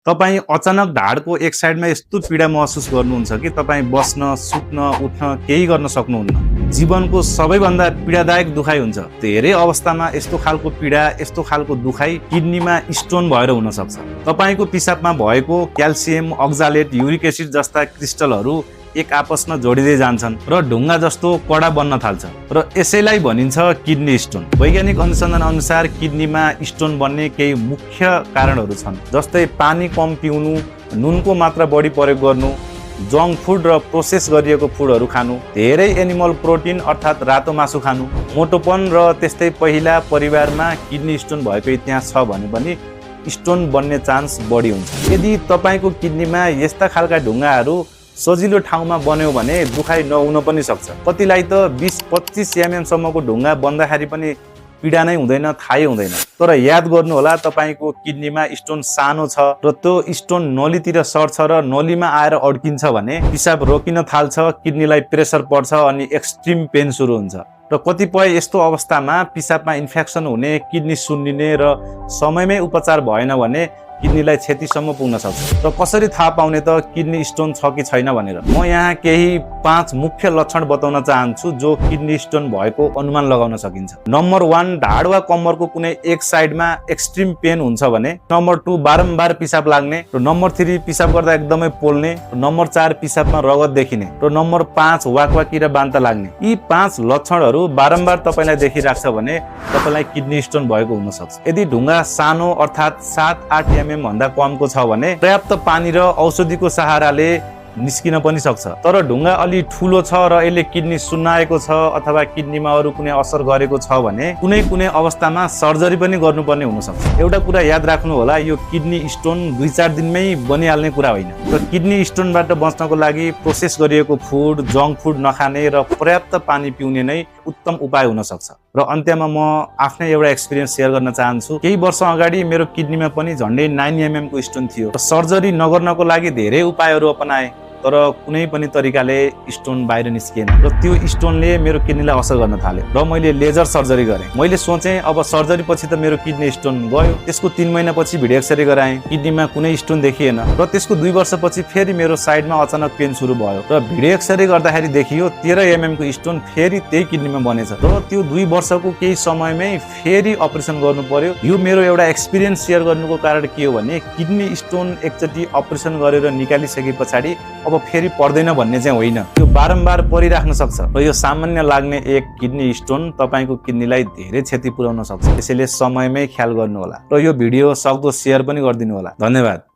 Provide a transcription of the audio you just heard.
तपाईं अचानक ढाडको एक साइडमा यस्तो पीडा महसुस गर्नुहुन्छ कि तपाईं बस्न, सुत्न, उठ्न केही गर्न सक्नुहुन्न। जीवनको सबैभन्दा पीडादायक दुखाइ हुन्छ। धेरै अवस्थामा यस्तो खालको पीडा, यस्तो खालको दुखाइ किडनीमा स्टोन भएर हुन सक्छ। तपाईको पिसाबमा भएको क्याल्सियम, अक्जालेट, युरिक एसिड जस्ता क्रिस्टलहरू एक आपसमा जोडिँदै जान्छन् र ढुङ्गा जस्तो कडा बन्न थाल्छ र यसैलाई भनिन्छ किडनी स्टोन। वैज्ञानिक अनुसन्धान अनुसार किडनीमा स्टोन बन्ने केही मुख्य कारणहरू छन्, जस्तै पानी कम पिउनु, नुनको मात्रा बढी प्रयोग गर्नु, जङ्क फुड र प्रोसेस गरिएको फुडहरू खानु, धेरै एनिमल प्रोटिन अर्थात् रातो मासु खानु, मोटोपन र त्यस्तै पहिला परिवारमा किडनी स्टोन भएको इतिहास छ भने पनि स्टोन बन्ने चान्स बढी हुन्छ। यदि तपाईको किडनीमा यस्ता खालका ढुङ्गाहरू सजिलो ठाउँमा बन्यो भने दुखाइ नहुन पनि सक्छ। कतिलाई त 20-25 mm सम्मको ढुङ्गा बन्दाखेरि पनि पीडा नै हुँदैन, थाहै हुँदैन। तर याद गर्नुहोला, तपाईको किडनीमा स्टोन सानो छ र त्यो स्टोन नलीतिर सर्छ र नलीमा आएर अड्किन्छ भने पिसाब रोकिन थाल्छ, किडनीलाई प्रेसर पर्छ अनि एक्सट्रिम पेन सुरु हुन्छ र कतिपय यस्तो अवस्थामा पिसाबमा इन्फेक्सन हुने, किडनी सुन्निने र समयमै उपचार भएन भने किडनीलाई क्षतिसम्म पुग्न सक्छ। र कसरी थाहा पाउने त किडनी स्टोन छ कि छैन भनेर? म यहाँ केही 5 मुख्य लक्षण बताउन चाहन्छु जो किडनी स्टोन भएको अनुमान लगाउन सकिन्छ। नम्बर 1, ढाड वा कम्मरको कुनै एक साइडमा एक्सट्रिम पेन हुन्छ भने। नम्बर 2, बारम्बार पिसाब लाग्ने। र नम्बर 3, पिसाब गर्दा एकदमै पोल्ने। र नम्बर 4, पिसाबमा रगत देखिने। र नम्बर 5, वाकवाकी र बान्ता लाग्ने। यी 5 लक्षणहरू बारम्बार तपाईलाई देखिराख्छ भने तपाईलाई किडनी स्टोन भएको हुन सक्छ। यदि ढुङ्गा सानो अर्थात् 7-8 mm भन्दा कमको छ भने पर्याप्त पानी र औषधिको सहाराले निस्किन पनि सक्छ। तर ढुङ्गा अलि ठुलो छ र यसले किडनी सुन्नाएको छ अथवा किडनीमा अरू कुनै असर गरेको छ भने कुनै अवस्थामा सर्जरी पनि गर्नुपर्ने हुन सक्छ। एउटा कुरा याद राख्नु होला, यो किडनी स्टोन 2-4 दिनमै बनिहाल्ने कुरा होइन। र किडनी स्टोनबाट बच्नको लागि प्रोसेस गरिएको फुड, जङ्क फुड नखाने र पर्याप्त पानी पिउने नै उत्तम उपाय हुन सक्छ। र अन्त्यमा म आफ्नै एउटा एक्सपिरियन्स सेयर गर्न चाहन्छु। केही वर्ष अगाडि मेरो किडनीमा पनि झन्डै 9 mm को स्टोन थियो र सर्जरी नगर्नको लागि धेरै उपायहरू अपनाए, तर कुनै पनि तरिकाले स्टोन बाहिर निस्किएन र त्यो स्टोनले मेरो किडनीलाई असर गर्न थाल्यो र मैले लेजर सर्जरी गरेँ। मैले सोचेँ अब सर्जरी पछि त मेरो किडनी स्टोन गयो। त्यसको 3 महिनापछि भिडियो एक्सरे गराएँ, किडनीमा कुनै स्टोन देखिएन र त्यसको 2 वर्षपछि फेरि मेरो साइडमा अचानक पेन सुरु भयो र भिडियो एक्सरे गर्दाखेरि देखियो 13 mm को स्टोन फेरि त्यही किडनीमा बनेछ र त्यो 2 वर्षको केही समयमै फेरि अपरेसन गर्नु पर्यो। यो मेरो एउटा एक्सपिरियन्स सेयर गर्नुको कारण के हो भने किडनी स्टोन एकचोटि अपरेसन गरेर निकालिसके पछाडि अब फेरि पर्दैन भन्ने चाहिँ होइन, त्यो बारम्बार परिराख्न सक्छ र यो सामान्य लाग्ने एक किडनी स्टोन तपाईको किडनीलाई धेरै क्षति पुर्याउन सक्छ। त्यसैले समयमै ख्याल गर्नु होला र यो भिडियो सक्दो सेयर पनि गरिदिनु होला। धन्यवाद।